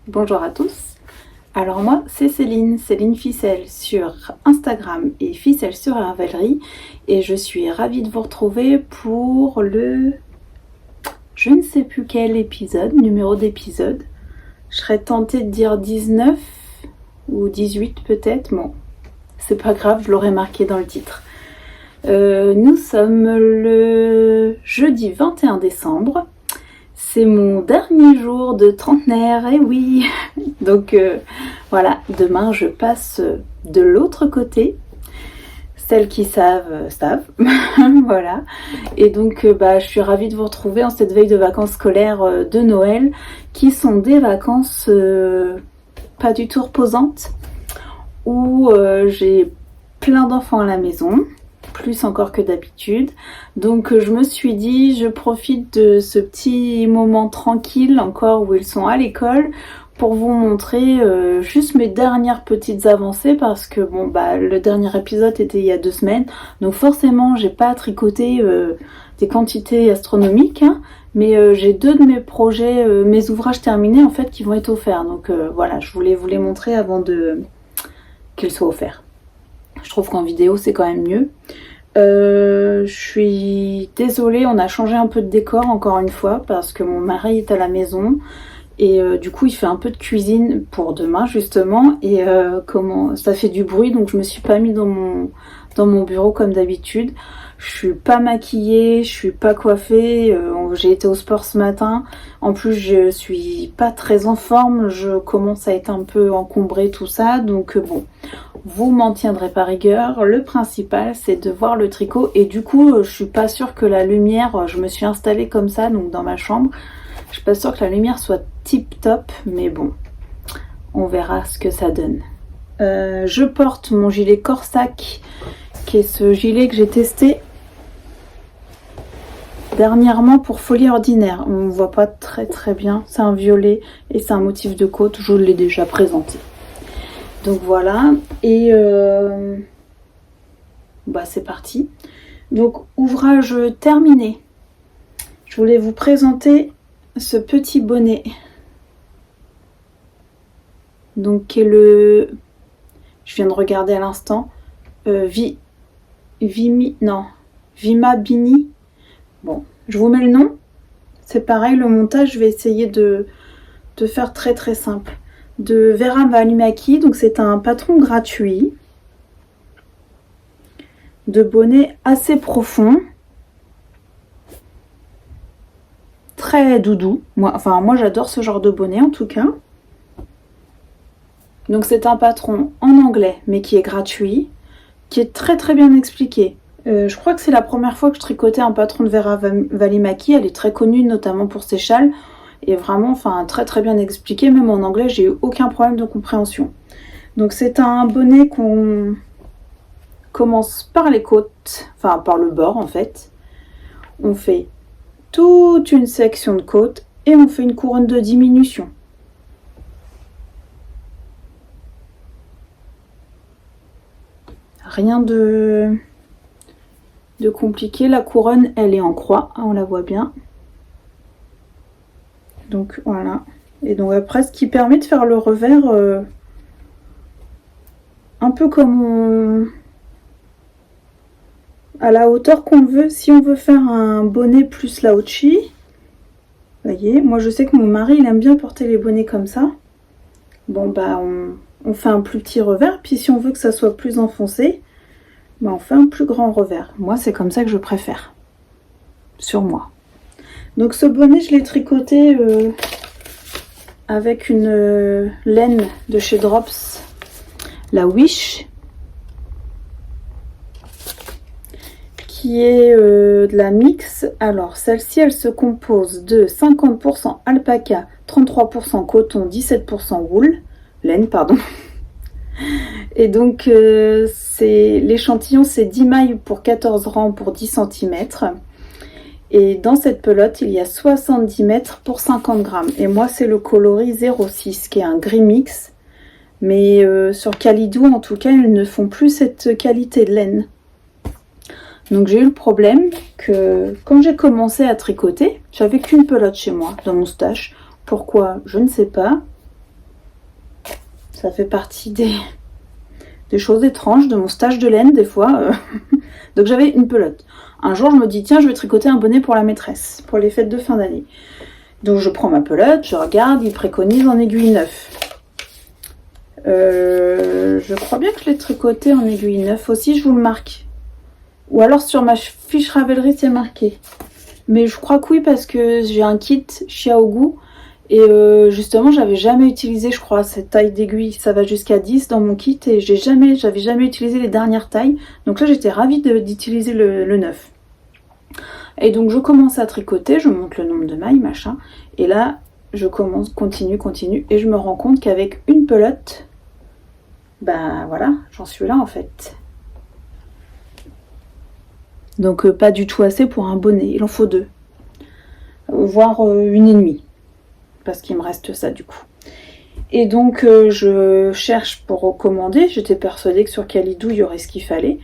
Bonjour à tous. Alors moi c'est Céline Ficelle sur Instagram et Ficelle sur Ravelry et je suis ravie de vous retrouver pour le je ne sais plus quel épisode, numéro d'épisode. Je serais tentée de dire 19 ou 18 peut-être, bon c'est pas grave, je l'aurais marqué dans le titre. Nous sommes le jeudi 21 décembre. C'est mon dernier jour de trentenaire, et oui. Donc voilà, demain je passe de l'autre côté. Celles qui savent, savent. Voilà. Et donc je suis ravie de vous retrouver en cette veille de vacances scolaires de Noël, qui sont des vacances pas du tout reposantes, où j'ai plein d'enfants à la maison, plus encore que d'habitude. Donc je me suis dit, je profite de ce petit moment tranquille encore où ils sont à l'école pour vous montrer juste mes dernières petites avancées, parce que le dernier épisode était il y a 2 semaines, donc forcément j'ai pas tricoté des quantités astronomiques, hein, mais j'ai 2 de mes projets, mes ouvrages terminés en fait, qui vont être offerts. Donc voilà, je voulais vous les montrer avant qu'ils soient offerts. Je trouve qu'en vidéo c'est quand même mieux. Je suis désolée, on a changé un peu de décor encore une fois parce que mon mari est à la maison et du coup il fait un peu de cuisine pour demain justement, et ça fait du bruit, donc je me suis pas mis dans mon bureau comme d'habitude. Je suis pas maquillée, je suis pas coiffée, j'ai été au sport ce matin. En plus je suis pas très en forme, je commence à être un peu encombrée tout ça, donc bon, vous m'en tiendrez par rigueur. Le principal c'est de voir le tricot, et du coup je suis pas sûre que la lumière, je me suis installée comme ça donc dans ma chambre, je suis pas sûre que la lumière soit tip top, mais bon, on verra ce que ça donne. Je porte mon gilet Corsac, qui est ce gilet que j'ai testé dernièrement pour Folie Ordinaire. On ne voit pas très bien, c'est un violet et c'est un motif de côte, je vous l'ai déjà présenté. Donc voilà, et c'est parti. Donc ouvrage terminé. Je voulais vous présenter ce petit bonnet. Donc qui est je viens de regarder à l'instant, Vima Bini. Bon, je vous mets le nom. C'est pareil, le montage, je vais essayer de faire très simple. De Vera Valimaki, donc c'est un patron gratuit de bonnet assez profond, très doudou. Moi j'adore ce genre de bonnet en tout cas. Donc c'est un patron en anglais mais qui est gratuit, qui est très bien expliqué. Je crois que c'est la première fois que je tricotais un patron de Vera Valimaki. Elle est très connue notamment pour ses châles, et vraiment très bien expliqué. Même en anglais j'ai eu aucun problème de compréhension. Donc c'est un bonnet qu'on commence par les côtes, par le bord en fait. On fait toute une section de côte et on fait une couronne de diminution. Rien de compliqué. La couronne elle est en croix, on la voit bien. Donc voilà. Et donc après, ce qui permet de faire le revers un peu comme à la hauteur qu'on veut. Si on veut faire un bonnet plus Laochi, vous voyez, moi je sais que mon mari il aime bien porter les bonnets comme ça. Bon on fait un plus petit revers, puis si on veut que ça soit plus enfoncé, on fait un plus grand revers. Moi c'est comme ça que je préfère, sur moi. Donc ce bonnet je l'ai tricoté avec une laine de chez Drops, la Wish, qui est de la mix. Alors celle-ci elle se compose de 50% alpaca, 33% coton, 17% laine pardon. Et donc l'échantillon c'est 10 mailles pour 14 rangs pour 10 cm. Et dans cette pelote, il y a 70 mètres pour 50 grammes. Et moi, c'est le coloris 06, qui est un gris mix. Mais sur Calidou, en tout cas, ils ne font plus cette qualité de laine. Donc j'ai eu le problème que quand j'ai commencé à tricoter, j'avais qu'une pelote chez moi, dans mon stash. Pourquoi? Je ne sais pas. Ça fait partie des choses étranges de mon stage de laine des fois. Donc j'avais une pelote. Un jour je me dis tiens je vais tricoter un bonnet pour la maîtresse, pour les fêtes de fin d'année. Donc je prends ma pelote, je regarde, il préconise en aiguille 9. Je crois bien que je l'ai tricoté en aiguille 9 aussi, je vous le marque. Ou alors sur ma fiche Ravelry c'est marqué. Mais je crois que oui parce que j'ai un kit Xiaogu. Et justement, j'avais jamais utilisé, je crois, cette taille d'aiguille. Ça va jusqu'à 10 dans mon kit et j'avais jamais utilisé les dernières tailles. Donc là, j'étais ravie d'utiliser le 9. Et donc, je commence à tricoter, je monte le nombre de mailles, machin. Et là, je continue. Et je me rends compte qu'avec une pelote, ben voilà, j'en suis là en fait. Donc, pas du tout assez pour un bonnet. Il en faut 2. Voire 1,5. Parce qu'il me reste ça du coup. Et donc je cherche pour commander. J'étais persuadée que sur Calidou il y aurait ce qu'il fallait.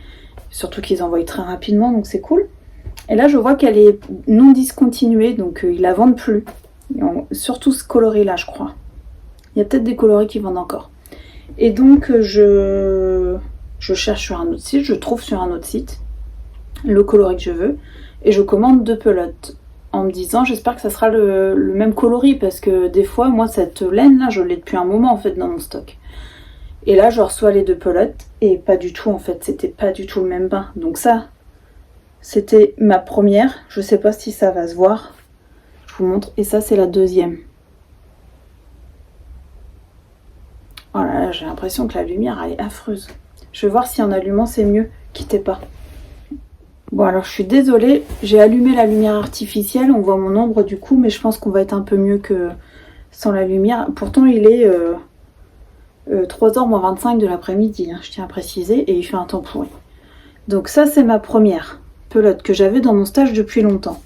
Surtout qu'ils envoient très rapidement, donc c'est cool. Et là je vois qu'elle est non discontinuée, donc ils la vendent plus. Surtout ce coloris là je crois. Il y a peut-être des coloris qui vendent encore. Et donc je cherche sur un autre site, je trouve sur un autre site le coloris que je veux. Et je commande 2 pelotes. En me disant j'espère que ça sera le même coloris parce que des fois moi cette laine là je l'ai depuis un moment en fait dans mon stock et là je reçois les 2 pelotes et pas du tout en fait, c'était pas du tout le même bain. Donc ça c'était ma première, je sais pas si ça va se voir, je vous montre. Et ça c'est la deuxième. Oh là là, j'ai l'impression que la lumière elle est affreuse. Je vais voir si en allumant c'est mieux, quittez pas. Bon alors je suis désolée, j'ai allumé la lumière artificielle, on voit mon ombre du coup, mais je pense qu'on va être un peu mieux que sans la lumière. Pourtant il est 3h moins 25 de l'après-midi, hein, je tiens à préciser, et il fait un temps pourri. Donc ça c'est ma première pelote que j'avais dans mon stage depuis longtemps.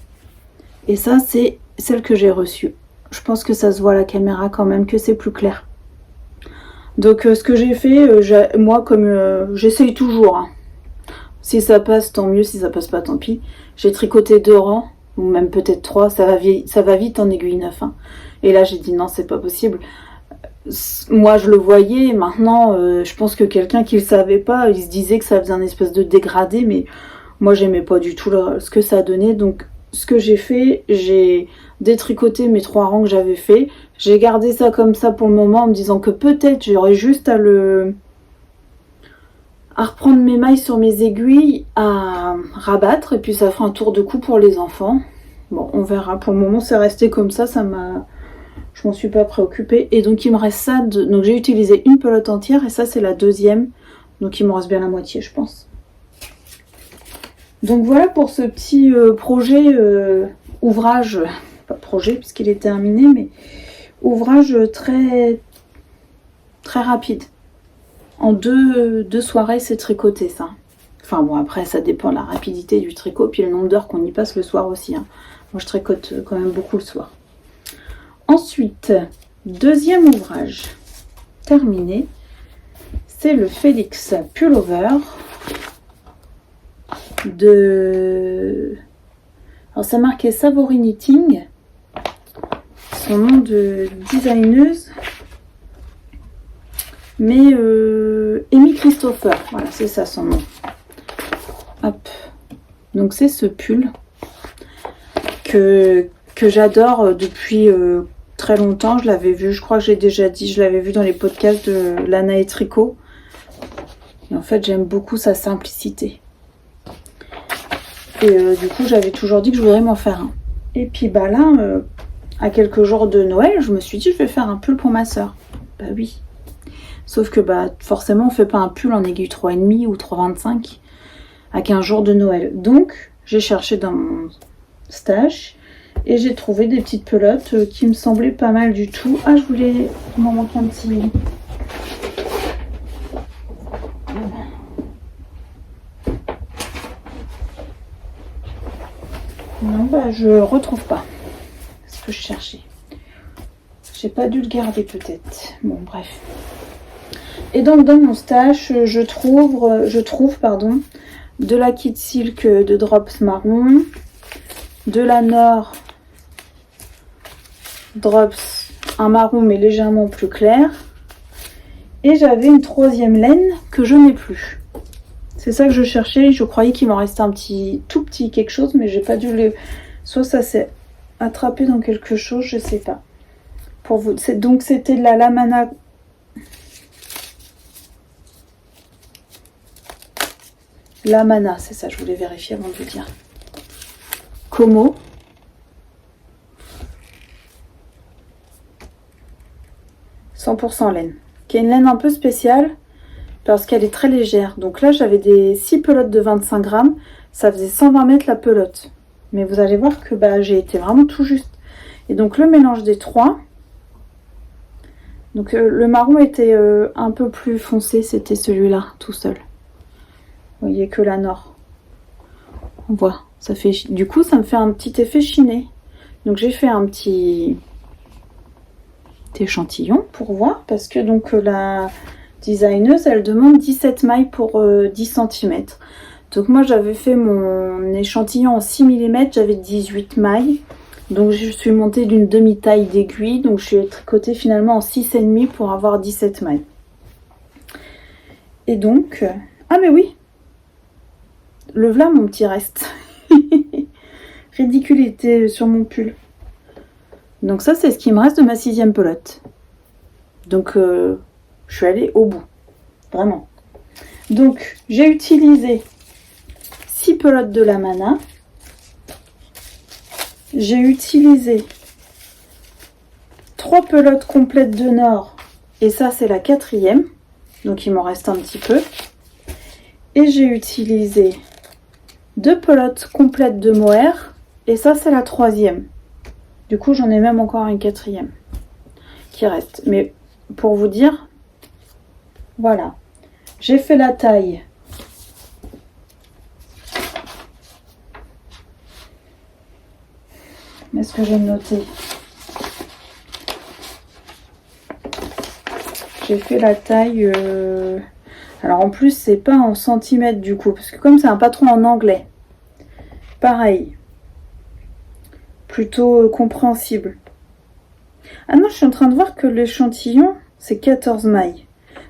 Et ça c'est celle que j'ai reçue. Je pense que ça se voit à la caméra quand même, que c'est plus clair. Donc ce que j'ai fait, moi comme j'essaye toujours, hein. Si ça passe, tant mieux. Si ça passe pas, tant pis. J'ai tricoté 2 rangs, ou même peut-être 3. Ça va vite en aiguille 9. Hein. Et là, j'ai dit non, c'est pas possible. Moi, je le voyais. Maintenant, je pense que quelqu'un qui le savait pas, il se disait que ça faisait un espèce de dégradé. Mais moi, j'aimais pas du tout ce que ça donnait. Donc, ce que j'ai fait, j'ai détricoté mes 3 rangs que j'avais fait. J'ai gardé ça comme ça pour le moment en me disant que peut-être j'aurais juste à reprendre mes mailles sur mes aiguilles, à rabattre, et puis ça fera un tour de cou pour les enfants. Bon, on verra. Pour le moment, c'est resté comme ça, je m'en suis pas préoccupée. Et donc, il me reste ça. Donc, j'ai utilisé une pelote entière, et ça, c'est la deuxième. Donc, il me reste bien la moitié, je pense. Donc, voilà pour ce petit projet, ouvrage, pas projet, puisqu'il est terminé, mais ouvrage très, très rapide. En deux soirées, c'est tricoté ça. Enfin bon, après, ça dépend de la rapidité du tricot, puis le nombre d'heures qu'on y passe le soir aussi. Hein. Moi, je tricote quand même beaucoup le soir. Ensuite, deuxième ouvrage terminé, c'est le Félix Pullover de... Alors, ça marquait Savory Knitting. Son nom de designeuse... Mais Amy Christopher, voilà, c'est ça son nom. Hop. Donc c'est ce pull que j'adore depuis très longtemps. Je l'avais vu, je crois que j'ai déjà dit, je l'avais vu dans les podcasts de Lana et Tricot. Et en fait, j'aime beaucoup sa simplicité. Et du coup, j'avais toujours dit que je voudrais m'en faire un. Et puis bah là, à quelques jours de Noël, je me suis dit, je vais faire un pull pour ma soeur. Bah oui. Sauf que bah forcément on fait pas un pull en aiguille 3,5 ou 3,25 à 15 jours de Noël. Donc j'ai cherché dans mon stash et j'ai trouvé des petites pelotes qui me semblaient pas mal du tout. Ah, il m'en manque un petit. Non, bah je retrouve pas ce que je cherchais. J'ai pas dû le garder peut-être. Bon, bref. Et donc dans mon stash, je trouve de la Kid Silk de Drops marron, de la Nord Drops un marron mais légèrement plus clair, Et j'avais une troisième laine que je n'ai plus. C'est ça que je cherchais. Je croyais qu'il m'en restait un tout petit quelque chose, mais j'ai pas dû le... Soit ça s'est attrapé dans quelque chose, je sais pas. Pour vous, donc c'était de la Lamana. Lamana, c'est ça, je voulais vérifier avant de vous dire. Como. « 100% laine. Qui est une laine un peu spéciale parce qu'elle est très légère. Donc là, j'avais des 6 pelotes de 25 grammes. Ça faisait 120 mètres la pelote. Mais vous allez voir que j'ai été vraiment tout juste. Et donc le mélange des trois. Donc le marron était un peu plus foncé. C'était celui-là, tout seul. Vous voyez que la nord. On voit. Ça fait, du coup, ça me fait un petit effet chiné. Donc j'ai fait un petit échantillon pour voir. Parce que donc la designeuse, elle demande 17 mailles pour 10 cm. Donc moi j'avais fait mon échantillon en 6 mm, j'avais 18 mailles. Donc je suis montée d'une demi-taille d'aiguille, donc je suis tricotée finalement en 6,5 pour avoir 17 mailles. Et donc, ah mais oui, le voilà mon petit reste. Ridicule, il était sur mon pull. Donc ça c'est ce qui me reste de ma 6e pelote. Donc je suis allée au bout, vraiment. Donc j'ai utilisé 6 pelotes de Lamana. J'ai utilisé 3 pelotes complètes de Nord. Et ça, c'est la 4e. Donc, il m'en reste un petit peu. Et j'ai utilisé 2 pelotes complètes de Mohair. Et ça, c'est la 3e. Du coup, j'en ai même encore une 4e qui reste. Mais pour vous dire, voilà. J'ai fait la taille. Est-ce que j'ai noté? J'ai fait la taille... Alors en plus, c'est pas en centimètres du coup. Parce que comme c'est un patron en anglais. Pareil. Plutôt compréhensible. Ah non, je suis en train de voir que l'échantillon, c'est 14 mailles.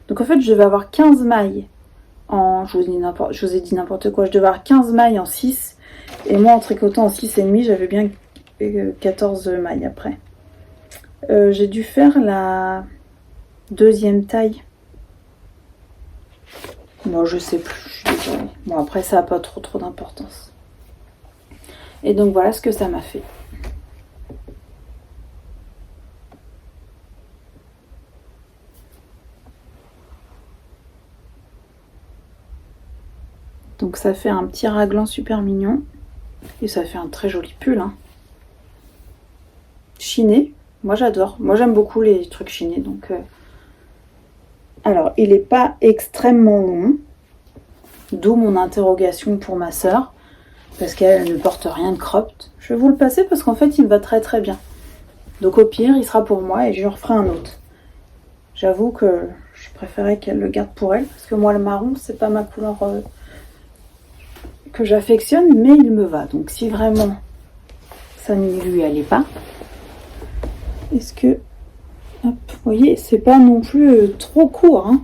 Donc en fait, je vais avoir 15 mailles en... Je vous ai dit n'importe quoi. Je devais avoir 15 mailles en 6. Et moi, en tricotant en 6,5, j'avais bien 14 mailles après. J'ai dû faire la 2e taille. Bon, je sais plus, je suis désolée. Bon, après, ça n'a pas trop d'importance. Et donc, voilà ce que ça m'a fait. Donc, ça fait un petit raglan super mignon. Et ça fait un très joli pull, hein. Chiné, moi j'adore. Moi j'aime beaucoup les trucs chinés. Donc, alors, il n'est pas extrêmement long. D'où mon interrogation pour ma soeur. Parce qu'elle ne porte rien de cropped. Je vais vous le passer parce qu'en fait il me va très bien. Donc au pire il sera pour moi et je lui referai un autre. J'avoue que je préférais qu'elle le garde pour elle. Parce que moi le marron c'est pas ma couleur que j'affectionne. Mais il me va. Donc si vraiment ça ne lui allait pas. Est-ce que... Hop, vous voyez, c'est pas non plus trop court. Hein.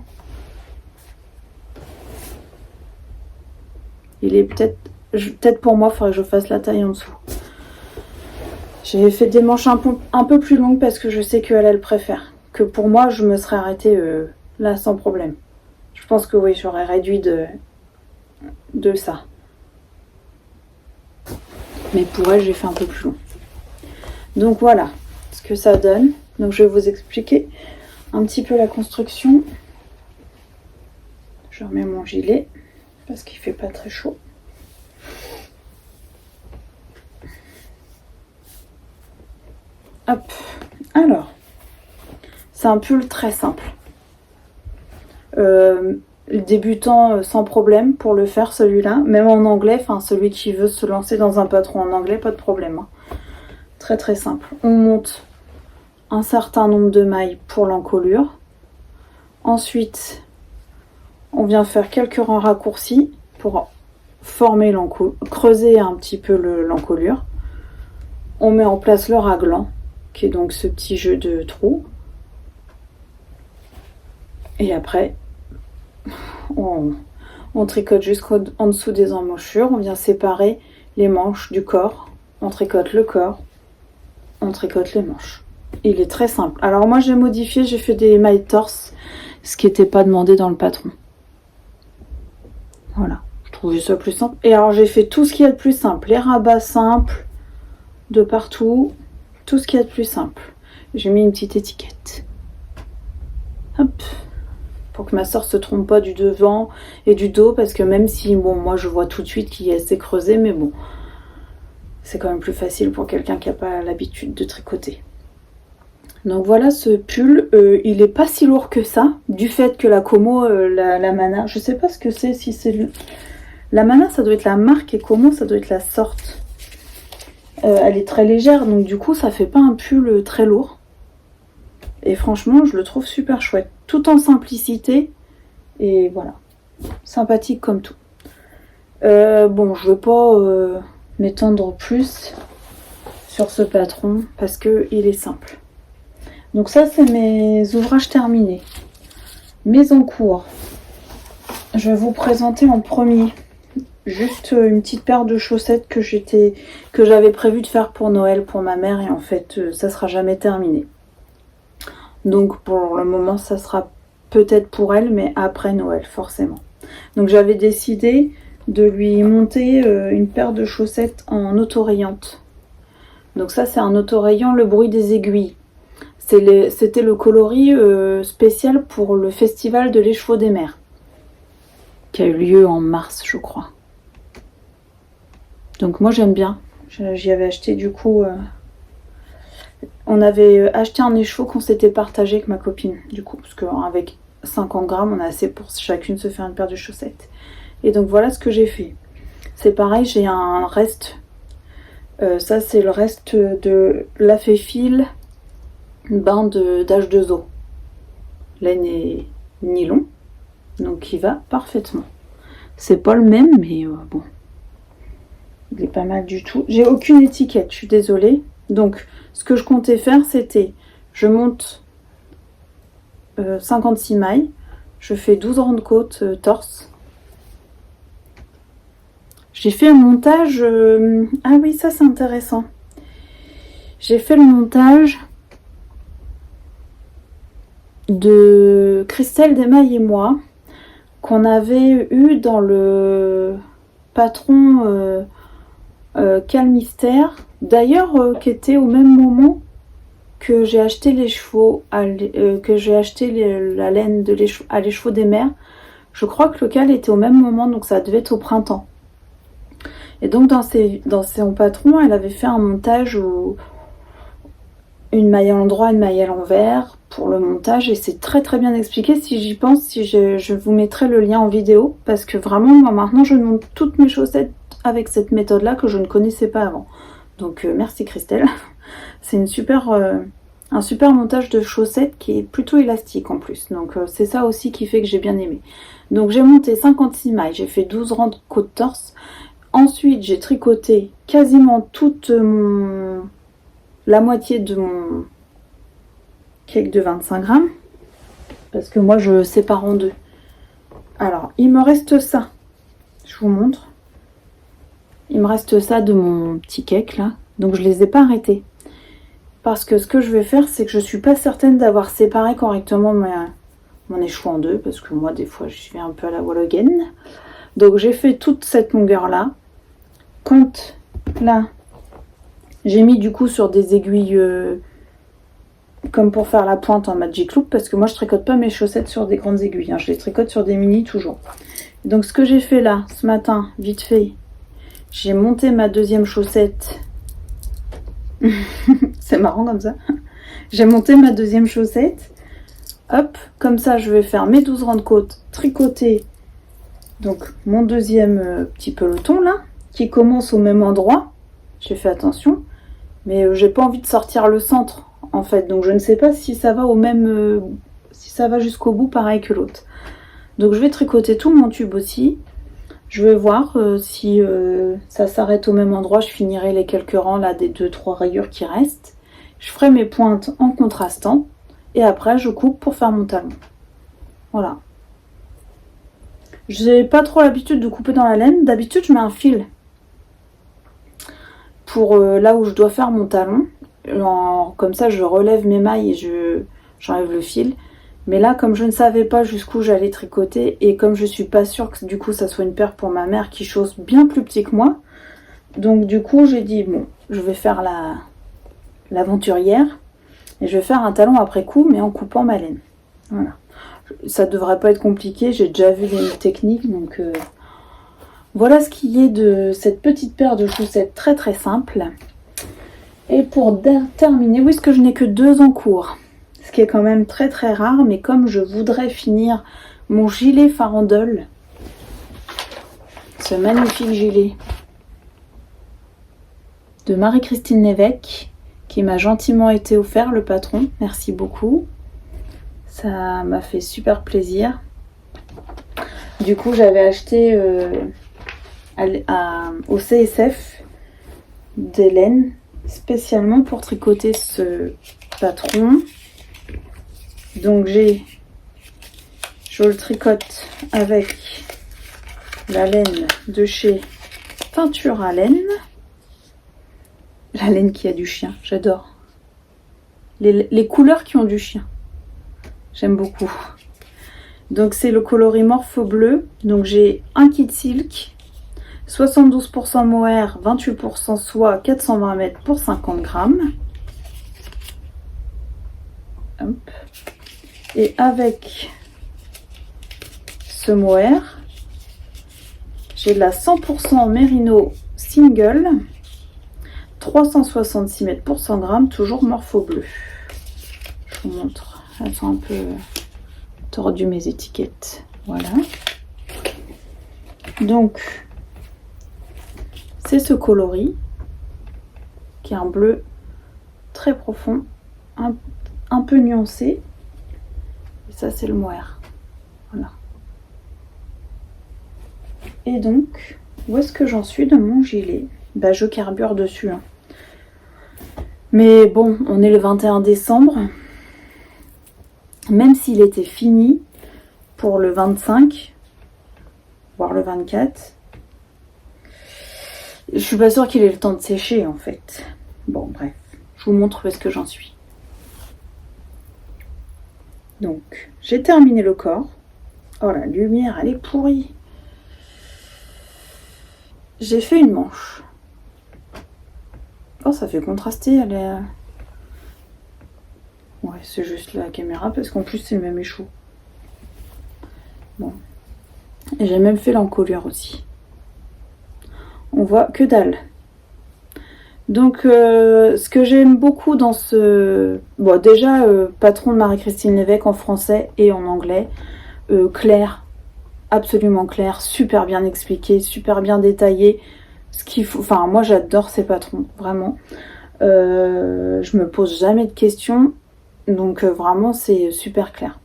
Il est peut-être pour moi, il faudrait que je fasse la taille en dessous. J'ai fait des manches un peu plus longues parce que je sais qu'elle le préfère. Que pour moi, je me serais arrêtée là sans problème. Je pense que oui, j'aurais réduit de ça. Mais pour elle, j'ai fait un peu plus long. Donc voilà ce que ça donne. Donc je vais vous expliquer un petit peu la construction. Je remets mon gilet parce qu'il fait pas très chaud. Hop. Alors, c'est un pull très simple. Débutant sans problème pour le faire celui-là. Même en anglais, enfin celui qui veut se lancer dans un patron en anglais, pas de problème. Hein. Très simple. On monte un certain nombre de mailles pour l'encolure. Ensuite, on vient faire quelques rangs raccourcis pour former creuser un petit peu l'encolure. On met en place le raglan, qui est donc ce petit jeu de trous. Et après, on tricote jusqu'en dessous des emmanchures. On vient séparer les manches du corps. On tricote le corps. On tricote les manches. Il est très simple. Alors moi j'ai modifié, j'ai fait des mailles torse, ce qui n'était pas demandé dans le patron. Voilà, je trouvais ça plus simple. Et alors j'ai fait tout ce qu'il y a de plus simple. Les rabats simples, de partout. Tout ce qu'il y a de plus simple. J'ai mis une petite étiquette. Hop. Pour que ma soeur se trompe pas du devant et du dos. Parce que même si, bon, moi je vois tout de suite qu'il s'est creusé. Mais bon, c'est quand même plus facile pour quelqu'un qui n'a pas l'habitude de tricoter. Donc voilà ce pull, il est pas si lourd que ça, du fait que la Como, la Mana, je sais pas ce que c'est, si c'est... La Mana ça doit être la marque et Como ça doit être la sorte. Elle est très légère, donc du coup ça fait pas un pull très lourd. Et franchement je le trouve super chouette, tout en simplicité, et voilà, sympathique comme tout. Bon, je veux pas m'étendre plus sur ce patron, parce que il est simple. Donc ça, c'est mes ouvrages terminés. Mes en cours. Je vais vous présenter en premier juste une petite paire de chaussettes que j'avais prévu de faire pour Noël pour ma mère. Et en fait, ça sera jamais terminé. Donc pour le moment, ça sera peut-être pour elle, mais après Noël, forcément. Donc j'avais décidé de lui monter une paire de chaussettes en autorayante. Donc ça, c'est un autorayant, le bruit des aiguilles. C'était le coloris spécial pour le festival de l'écheveau des mers, qui a eu lieu en mars, je crois. Donc moi j'aime bien. J'y avais acheté du coup... on avait acheté un écheveau qu'on s'était partagé avec ma copine, du coup, parce qu'avec 50 grammes, on a assez pour chacune se faire une paire de chaussettes. Et donc voilà ce que j'ai fait. C'est pareil, j'ai un reste. Ça c'est le reste de la fil bain d'H2O, laine et nylon, donc il va parfaitement. C'est pas le même, mais bon, il est pas mal du tout. J'ai aucune étiquette, je suis désolée. Donc ce que je comptais faire, c'était je monte 56 mailles, je fais 12 rangs de côte torse. J'ai fait un montage ah oui, ça c'est intéressant. J'ai fait le montage de Christelle Desmailles et moi, qu'on avait eu dans le patron Calmystère, d'ailleurs qui était au même moment que j'ai acheté les chevaux, que j'ai acheté la laine à l'écheveau des mers. Je crois que le cal était au même moment, donc ça devait être au printemps. Et donc dans son patron, elle avait fait un montage où une maille à l'endroit, une maille à l'envers pour le montage, et c'est très très bien expliqué. Si j'y pense, je vous mettrai le lien en vidéo, parce que vraiment moi maintenant je monte toutes mes chaussettes avec cette méthode là que je ne connaissais pas avant. Donc merci Christelle. C'est un super montage de chaussettes qui est plutôt élastique en plus, donc c'est ça aussi qui fait que j'ai bien aimé. Donc j'ai monté 56 mailles, j'ai fait 12 rangs de côte torse. Ensuite j'ai tricoté quasiment toute la moitié de mon cake de 25 grammes, parce que moi je sépare en deux. Alors il me reste ça, je vous montre. Il me reste ça de mon petit cake là, donc je les ai pas arrêtés, parce que ce que je vais faire, c'est que je suis pas certaine d'avoir séparé correctement mon écheveau en deux, parce que moi des fois je suis un peu à la Wallogen. Donc j'ai fait toute cette longueur là. Quand là j'ai mis du coup sur des aiguilles comme pour faire la pointe en Magic Loop, parce que moi je tricote pas mes chaussettes sur des grandes aiguilles, hein, je les tricote sur des mini toujours. Donc ce que j'ai fait là ce matin, vite fait, j'ai monté ma deuxième chaussette. C'est marrant comme ça. J'ai monté ma deuxième chaussette. Hop, comme ça je vais faire mes 12 rangs de côte, tricoter donc mon deuxième petit peloton là, qui commence au même endroit. J'ai fait attention, mais j'ai pas envie de sortir le centre en fait, donc je ne sais pas si ça va au même si ça va jusqu'au bout pareil que l'autre. Donc je vais tricoter tout mon tube aussi. Je vais voir si ça s'arrête au même endroit. Je finirai les quelques rangs là des 2-3 rayures qui restent. Je ferai mes pointes en contrastant et après je coupe pour faire mon talon. Voilà. J'ai pas trop l'habitude de couper dans la laine. D'habitude, je mets un fil pour là où je dois faire mon talon. Comme ça, je relève mes mailles et j'enlève le fil. Mais là, comme je ne savais pas jusqu'où j'allais tricoter et comme je suis pas sûre que du coup ça soit une paire pour ma mère qui chose bien plus petit que moi, donc du coup j'ai dit bon, je vais faire l'aventurière et je vais faire un talon après coup mais en coupant ma laine. Voilà. Ça devrait pas être compliqué, j'ai déjà vu les techniques, donc voilà ce qui est de cette petite paire de chaussettes très très simple. Et pour terminer, oui, parce que je n'ai que 2 en cours, ce qui est quand même très très rare, mais comme je voudrais finir mon gilet farandole, ce magnifique gilet de Marie-Christine Lévesque, qui m'a gentiment été offert, le patron, merci beaucoup, ça m'a fait super plaisir. Du coup j'avais acheté au CSF des laines spécialement pour tricoter ce patron. Donc je le tricote avec la laine de chez Teinture à laine. La laine qui a du chien, j'adore. Les couleurs qui ont du chien, j'aime beaucoup. Donc c'est le coloris Morpho bleu. Donc j'ai un kit silk, 72% mohair, 28% soie, 420 mètres pour 50 grammes. Hop. Et avec ce mohair, j'ai de la 100% mérino single, 366 mètres pour 100 grammes, toujours Morpho bleu. Je vous montre, elles sont un peu tordues mes étiquettes. Voilà. Donc, c'est ce coloris qui est un bleu très profond, un peu nuancé. Et ça, c'est le mohair. Voilà. Et donc, où est-ce que j'en suis de mon gilet? Bah, je carbure dessus. Hein. Mais bon, on est le 21 décembre. Même s'il était fini pour le 25, voire le 24, je suis pas sûre qu'il ait le temps de sécher en fait. Bon, bref, je vous montre où est-ce que j'en suis. Donc, j'ai terminé le corps. Oh, la lumière, elle est pourrie. J'ai fait une manche. Oh, ça fait contraster, elle est... Ouais, c'est juste la caméra, parce qu'en plus, c'est le même échou. Bon. Et j'ai même fait l'encolure aussi. On voit que dalle. Donc, ce que j'aime beaucoup dans ce... Bon, déjà, patron de Marie-Christine Lévesque en français et en anglais. Clair, absolument clair, super bien expliqué, super bien détaillé. Ce qu'il faut... Enfin, moi, j'adore ces patrons, vraiment. Je me pose jamais de questions. Donc, vraiment, c'est super clair.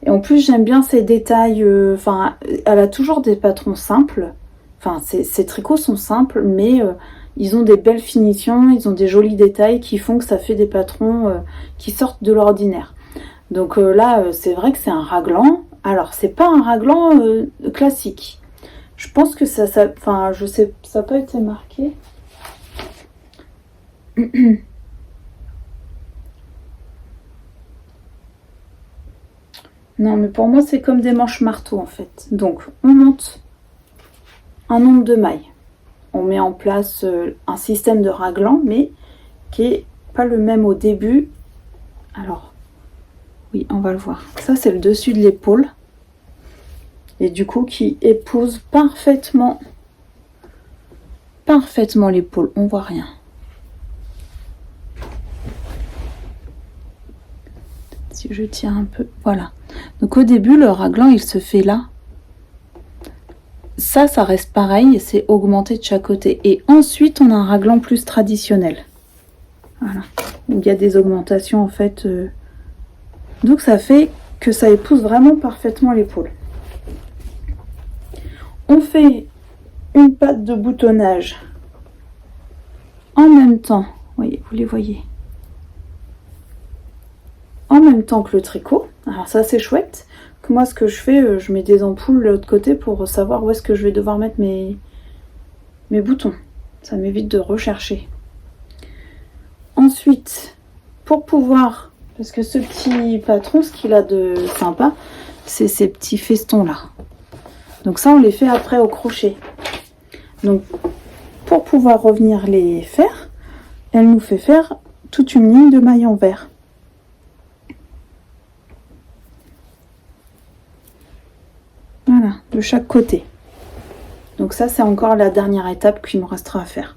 Et en plus, j'aime bien ces détails. Enfin, elle a toujours des patrons simples. Enfin, ces tricots sont simples, mais ils ont des belles finitions, ils ont des jolis détails qui font que ça fait des patrons qui sortent de l'ordinaire. Donc là, c'est vrai que c'est un raglan. Alors, c'est pas un raglan classique. Je pense que enfin, je sais, ça n'a pas été marqué. Non, mais pour moi, c'est comme des manches marteau en fait. Donc, on monte un nombre de mailles. On met en place un système de raglan, mais qui est pas le même au début. Alors, oui, on va le voir. Ça, c'est le dessus de l'épaule. Et du coup, qui épouse parfaitement l'épaule. On voit rien. Si je tire un peu, voilà. Donc au début, le raglan, il se fait là. Ça reste pareil, c'est augmenté de chaque côté. Et ensuite, on a un raglan plus traditionnel. Voilà. Où il y a des augmentations, en fait. Donc ça fait que ça épouse vraiment parfaitement l'épaule. On fait une patte de boutonnage en même temps. Voyez, vous les voyez. En même temps que le tricot. Alors ça c'est chouette. Que moi ce que je fais, je mets des ampoules de l'autre côté pour savoir où est-ce que je vais devoir mettre mes boutons. Ça m'évite de rechercher. Ensuite, pour pouvoir, parce que ce petit patron, ce qu'il a de sympa, c'est ces petits festons là. Donc ça on les fait après au crochet. Donc pour pouvoir revenir les faire, elle nous fait faire toute une ligne de mailles en vert. Voilà, de chaque côté. Donc ça c'est encore la dernière étape qu'il nous restera à faire.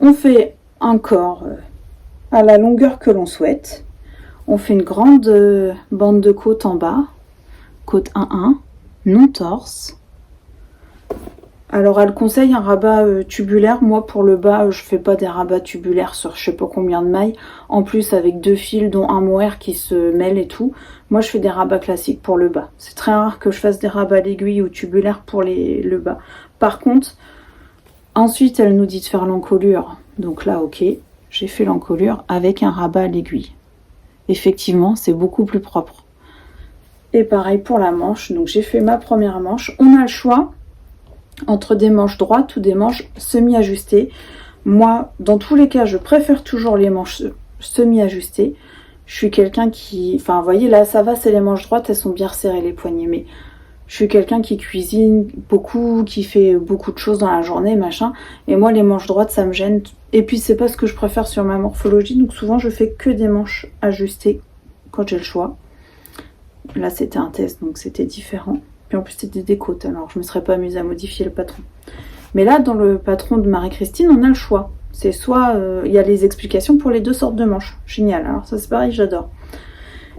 On fait encore à la longueur que l'on souhaite. On fait une grande bande de côte en bas, côte 1-1, non torse. Alors elle conseille un rabat tubulaire. Moi pour le bas je fais pas des rabats tubulaires sur je sais pas combien de mailles. En plus avec 2 fils dont un mohair qui se mêle et tout. Moi je fais des rabats classiques pour le bas. C'est très rare que je fasse des rabats d'aiguille ou tubulaires pour le bas. Par contre, ensuite elle nous dit de faire l'encolure. Donc là ok, j'ai fait l'encolure avec un rabat à l'aiguille. Effectivement c'est beaucoup plus propre. Et pareil pour la manche. Donc j'ai fait ma première manche. On a le choix entre des manches droites ou des manches semi-ajustées. Moi, dans tous les cas, je préfère toujours les manches semi-ajustées. Je suis quelqu'un qui... Enfin, vous voyez, là, ça va, c'est les manches droites, elles sont bien resserrées, les poignets. Mais je suis quelqu'un qui cuisine beaucoup, qui fait beaucoup de choses dans la journée, machin. Et moi, les manches droites, ça me gêne. Et puis, c'est pas ce que je préfère sur ma morphologie. Donc, souvent, je fais que des manches ajustées quand j'ai le choix. Là, c'était un test, donc c'était différent. Puis en plus c'était des côtes, alors je me serais pas amusée à modifier le patron. Mais là dans le patron de Marie-Christine on a le choix. C'est soit il y a les explications pour les 2 sortes de manches. Génial, alors ça c'est pareil, j'adore.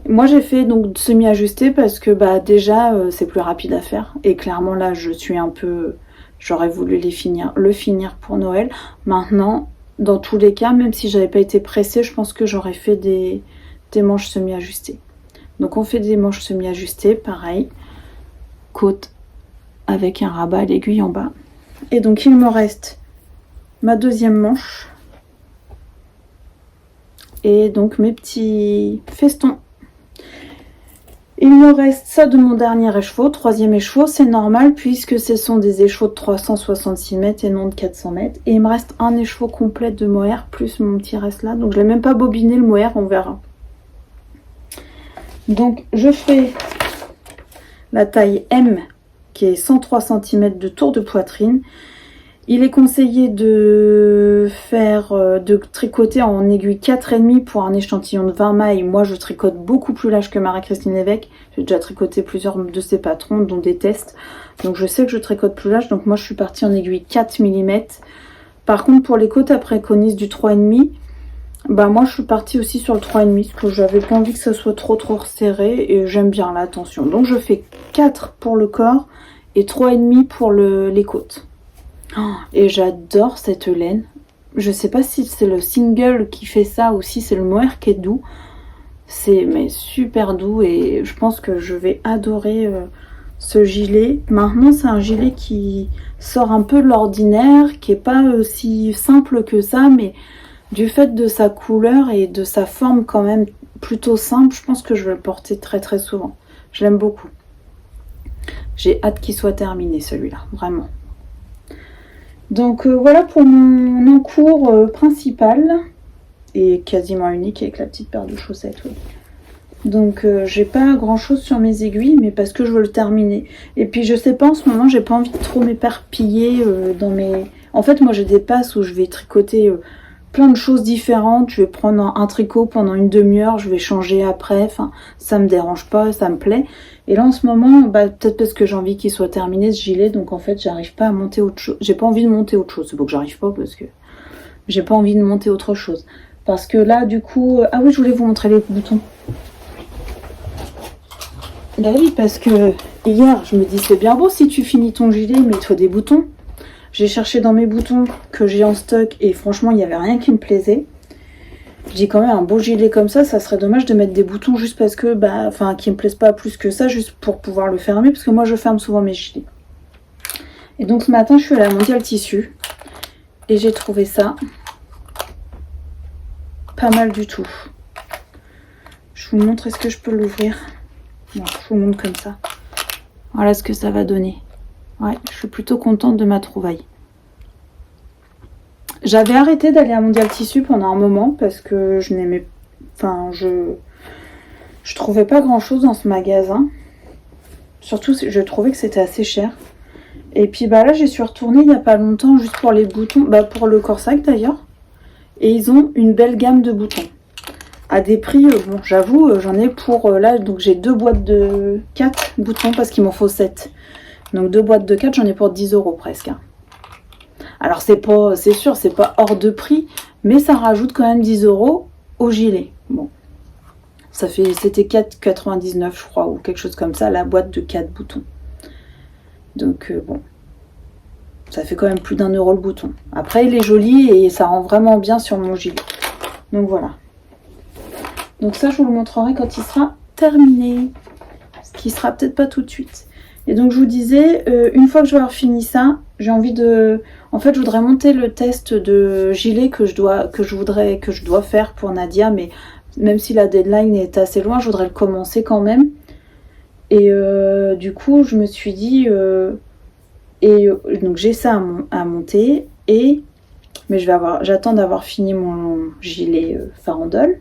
Moi j'ai fait donc semi-ajusté parce que bah déjà c'est plus rapide à faire. Et clairement là je suis un peu... J'aurais voulu le finir pour Noël. Maintenant, dans tous les cas, même si j'avais pas été pressée, je pense que j'aurais fait des manches semi-ajustées. Donc on fait des manches semi-ajustées, pareil. Côte avec un rabat à l'aiguille en bas. Et donc il me reste ma deuxième manche et donc mes petits festons. Il me reste ça de mon dernier écheveau, troisième écheveau, c'est normal puisque ce sont des écheveaux de 366 mètres et non de 400 mètres. Et il me reste un écheveau complet de mohair plus mon petit reste là, donc je l'ai même pas bobiné le mohair, on verra. Donc je fais la taille M qui est 103 cm de tour de poitrine. Il est conseillé de tricoter en aiguille 4,5 pour un échantillon de 20 mailles. Moi je tricote beaucoup plus large que Marie-Christine Lévesque. J'ai déjà tricoté plusieurs de ses patrons dont des tests. Donc je sais que je tricote plus large. Donc moi je suis partie en aiguille 4 mm. Par contre pour les côtes elle préconise du 3,5. Bah moi je suis partie aussi sur le 3,5 parce que j'avais pas envie que ça soit trop serré et j'aime bien la tension. Donc je fais 4 pour le corps et 3,5 pour les côtes. Oh, et j'adore cette laine. Je sais pas si c'est le single qui fait ça ou si c'est le mohair qui est doux. C'est mais super doux et je pense que je vais adorer ce gilet. Maintenant c'est un gilet qui sort un peu de l'ordinaire, qui est pas aussi simple que ça, mais du fait de sa couleur et de sa forme quand même plutôt simple, je pense que je vais le porter très souvent. Je l'aime beaucoup. J'ai hâte qu'il soit terminé celui-là, vraiment. Donc voilà pour mon encours principal et quasiment unique avec la petite paire de chaussettes. Oui. Donc j'ai pas grand chose sur mes aiguilles, mais parce que je veux le terminer. Et puis je sais pas, en ce moment j'ai pas envie de trop m'éparpiller dans mes... En fait moi j'ai des passes où je vais tricoter plein de choses différentes. Je vais prendre un tricot pendant une demi-heure, je vais changer après, enfin ça me dérange pas, ça me plaît. Et là en ce moment, bah, peut-être parce que j'ai envie qu'il soit terminé ce gilet, donc en fait j'arrive pas à monter autre chose. J'ai pas envie de monter autre chose, c'est pas que j'arrive pas parce que j'ai pas envie de monter autre chose. Parce que là du coup, ah oui je voulais vous montrer les boutons. Bah oui parce que hier je me dis c'est bien beau si tu finis ton gilet, mets-toi des boutons. J'ai cherché dans mes boutons que j'ai en stock et franchement il n'y avait rien qui me plaisait. Je dis quand même un beau gilet comme ça serait dommage de mettre des boutons juste parce que, bah, enfin qui me plaisent pas plus que ça, juste pour pouvoir le fermer, parce que moi je ferme souvent mes gilets. Et donc ce matin je suis allée à Mondial Tissu et j'ai trouvé ça pas mal du tout. Je vous montre, est-ce que je peux l'ouvrir? Bon, je vous montre comme ça. Voilà ce que ça va donner. Ouais, je suis plutôt contente de ma trouvaille. J'avais arrêté d'aller à Mondial Tissu pendant un moment parce que je n'aimais... Enfin, je trouvais pas grand-chose dans ce magasin. Surtout, je trouvais que c'était assez cher. Et puis bah là, j'y suis retournée il n'y a pas longtemps juste pour les boutons. Bah pour le corsac d'ailleurs. Et ils ont une belle gamme de boutons. À des prix, bon j'avoue, j'en ai pour... là, donc j'ai 2 boîtes de 4 boutons parce qu'il m'en faut 7. Donc 2 boîtes de 4, j'en ai pour 10 € presque. Hein. Alors c'est sûr, c'est pas hors de prix. Mais ça rajoute quand même 10 € au gilet. Bon. C'était 4,99 je crois, ou quelque chose comme ça, la boîte de 4 boutons. Donc bon, ça fait quand même plus d'1 € le bouton. Après il est joli et ça rend vraiment bien sur mon gilet. Donc voilà. Donc ça je vous le montrerai quand il sera terminé. Ce qui sera peut-être pas tout de suite. Et donc je vous disais, une fois que je vais avoir fini ça, j'ai envie de... En fait je voudrais monter le test de gilet que je dois faire pour Nadia, mais même si la deadline est assez loin, je voudrais le commencer quand même. Et du coup, je me suis dit... donc j'ai ça à monter. Mais j'attends d'avoir fini mon gilet farandole.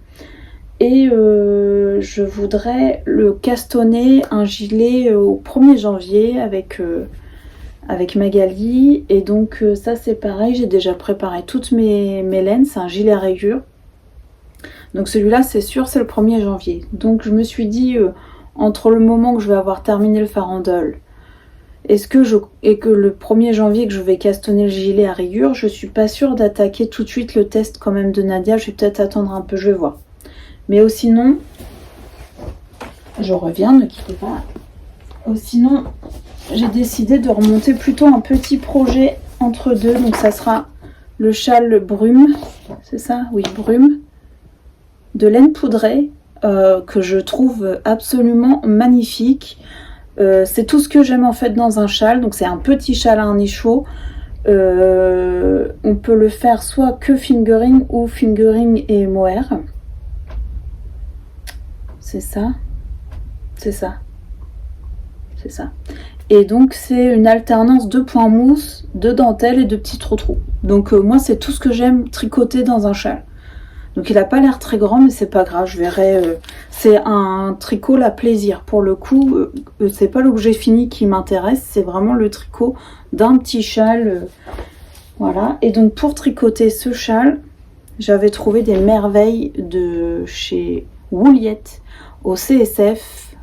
Et je voudrais le castonner un gilet au 1er janvier avec Magali. Et donc ça c'est pareil, j'ai déjà préparé toutes mes laines. C'est un gilet à rayures. Donc celui-là c'est sûr c'est le 1er janvier. Donc je me suis dit entre le moment que je vais avoir terminé le farandole et que le 1er janvier que je vais castonner le gilet à rayures, je suis pas sûre d'attaquer tout de suite le test quand même de Nadia. Je vais peut-être attendre un peu, je vais voir. Mais sinon, je reviens, ne quittez pas. Sinon, j'ai décidé de remonter plutôt un petit projet entre deux. Donc ça sera le châle brume, c'est ça? Oui, brume. De laine poudrée que je trouve absolument magnifique. C'est tout ce que j'aime en fait dans un châle. Donc c'est un petit châle à un écheveau. On peut le faire soit que fingering ou fingering et mohair. C'est ça. C'est ça. C'est ça. Et donc c'est une alternance de points mousse, de dentelle et de petits trous-trous. Donc moi c'est tout ce que j'aime tricoter dans un châle. Donc il n'a pas l'air très grand mais c'est pas grave, je verrai. C'est un tricot la plaisir. Pour le coup, c'est pas l'objet fini qui m'intéresse, c'est vraiment le tricot d'un petit châle. Voilà. Et donc pour tricoter ce châle, j'avais trouvé des merveilles de chez Wouliette au CSF.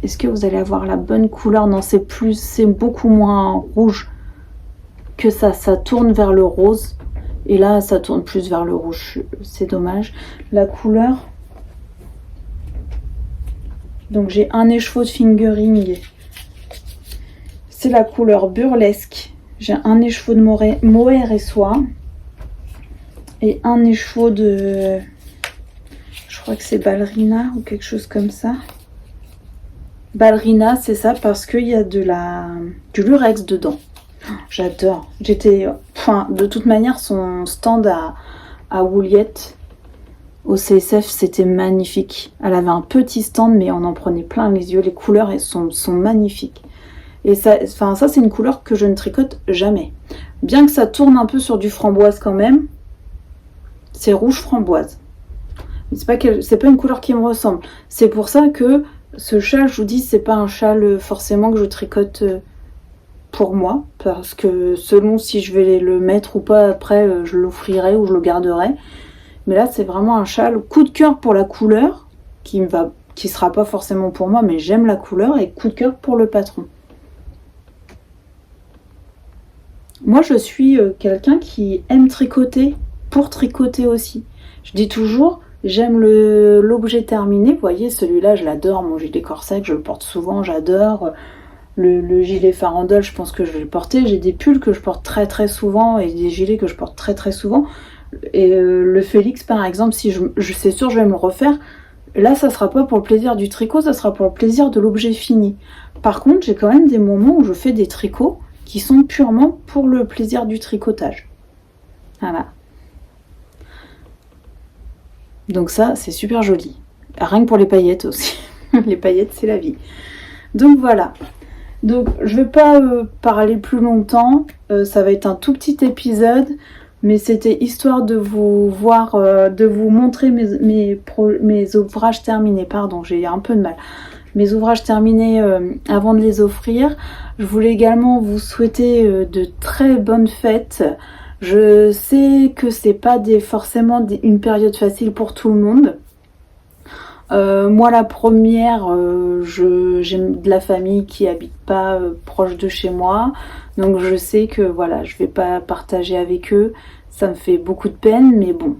Est-ce que vous allez avoir la bonne couleur? Non, c'est beaucoup moins rouge que ça. Ça tourne vers le rose. Et là, ça tourne plus vers le rouge. C'est dommage. La couleur... Donc, j'ai un écheveau de fingering. C'est la couleur burlesque. J'ai un écheveau de mohair et soie. Et un écheveau de... Je crois que c'est ballerina ou quelque chose comme ça. Ballerina, c'est ça parce qu'il y a du lurex dedans. J'adore. De toute manière, son stand à Wouliette au CSF, c'était magnifique. Elle avait un petit stand, mais on en prenait plein les yeux. Les couleurs elles sont magnifiques. Et ça c'est une couleur que je ne tricote jamais. Bien que ça tourne un peu sur du framboise quand même, c'est rouge framboise. C'est pas une couleur qui me ressemble. C'est pour ça que ce châle, je vous dis, c'est pas un châle forcément que je tricote pour moi, parce que selon si je vais le mettre ou pas après, je l'offrirai ou je le garderai. Mais là, c'est vraiment un châle coup de cœur pour la couleur, qui sera pas forcément pour moi, mais j'aime la couleur, et coup de cœur pour le patron. Moi, je suis quelqu'un qui aime tricoter pour tricoter aussi. Je dis toujours, j'aime l'objet terminé. Vous voyez, celui-là, je l'adore. Mon gilet corsac, je le porte souvent, j'adore. Le gilet farandole, je pense que je vais le porter. J'ai des pulls que je porte très très souvent et des gilets que je porte très très souvent. Et le Félix, par exemple, si c'est sûr, je vais me le refaire. Là, ça sera pas pour le plaisir du tricot, ça sera pour le plaisir de l'objet fini. Par contre, j'ai quand même des moments où je fais des tricots qui sont purement pour le plaisir du tricotage. Voilà. Donc ça, c'est super joli. Rien que pour les paillettes aussi. Les paillettes, c'est la vie. Donc voilà. Donc je vais pas parler plus longtemps. Ça va être un tout petit épisode. Mais c'était histoire de vous voir, de vous montrer mes ouvrages terminés. Pardon, j'ai un peu de mal. Mes ouvrages terminés avant de les offrir. Je voulais également vous souhaiter de très bonnes fêtes. Je sais que c'est pas forcément une période facile pour tout le monde. Moi la première, j'ai de la famille qui habite pas proche de chez moi, donc je sais que voilà, je vais pas partager avec eux, ça me fait beaucoup de peine, mais bon,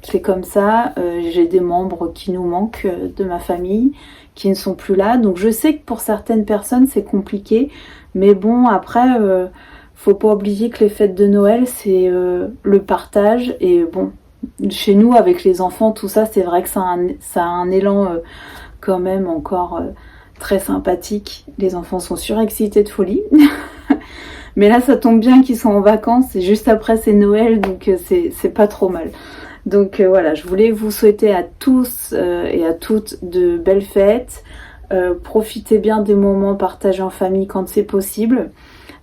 c'est comme ça. J'ai des membres qui nous manquent de ma famille, qui ne sont plus là, donc je sais que pour certaines personnes c'est compliqué, mais bon après, faut pas oublier que les fêtes de Noël c'est le partage, et bon, chez nous avec les enfants tout ça, c'est vrai que ça a un élan quand même encore très sympathique. Les enfants sont surexcités de folie. Mais là ça tombe bien qu'ils sont en vacances et juste après c'est Noël, donc c'est pas trop mal. Donc voilà, je voulais vous souhaiter à tous et à toutes de belles fêtes. Profitez bien des moments partagés en famille quand c'est possible.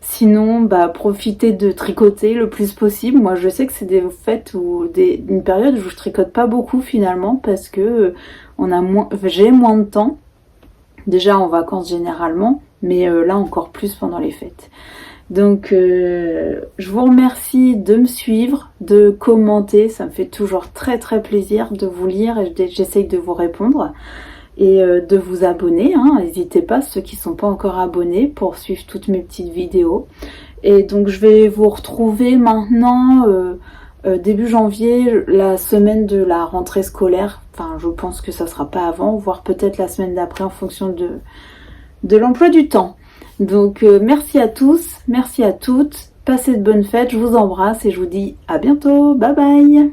Sinon, bah, profitez de tricoter le plus possible. Moi, je sais que c'est des fêtes ou une période où je tricote pas beaucoup finalement parce que j'ai moins de temps. Déjà en vacances généralement, mais là encore plus pendant les fêtes. Donc, je vous remercie de me suivre, de commenter. Ça me fait toujours très très plaisir de vous lire et j'essaye de vous répondre. Et de vous abonner, hein. N'hésitez pas, ceux qui ne sont pas encore abonnés, pour suivre toutes mes petites vidéos. Et donc je vais vous retrouver maintenant début janvier, la semaine de la rentrée scolaire. Enfin, je pense que ça sera pas avant, voire peut-être la semaine d'après en fonction de l'emploi du temps. Donc merci à tous, merci à toutes, passez de bonnes fêtes, je vous embrasse et je vous dis à bientôt, bye bye.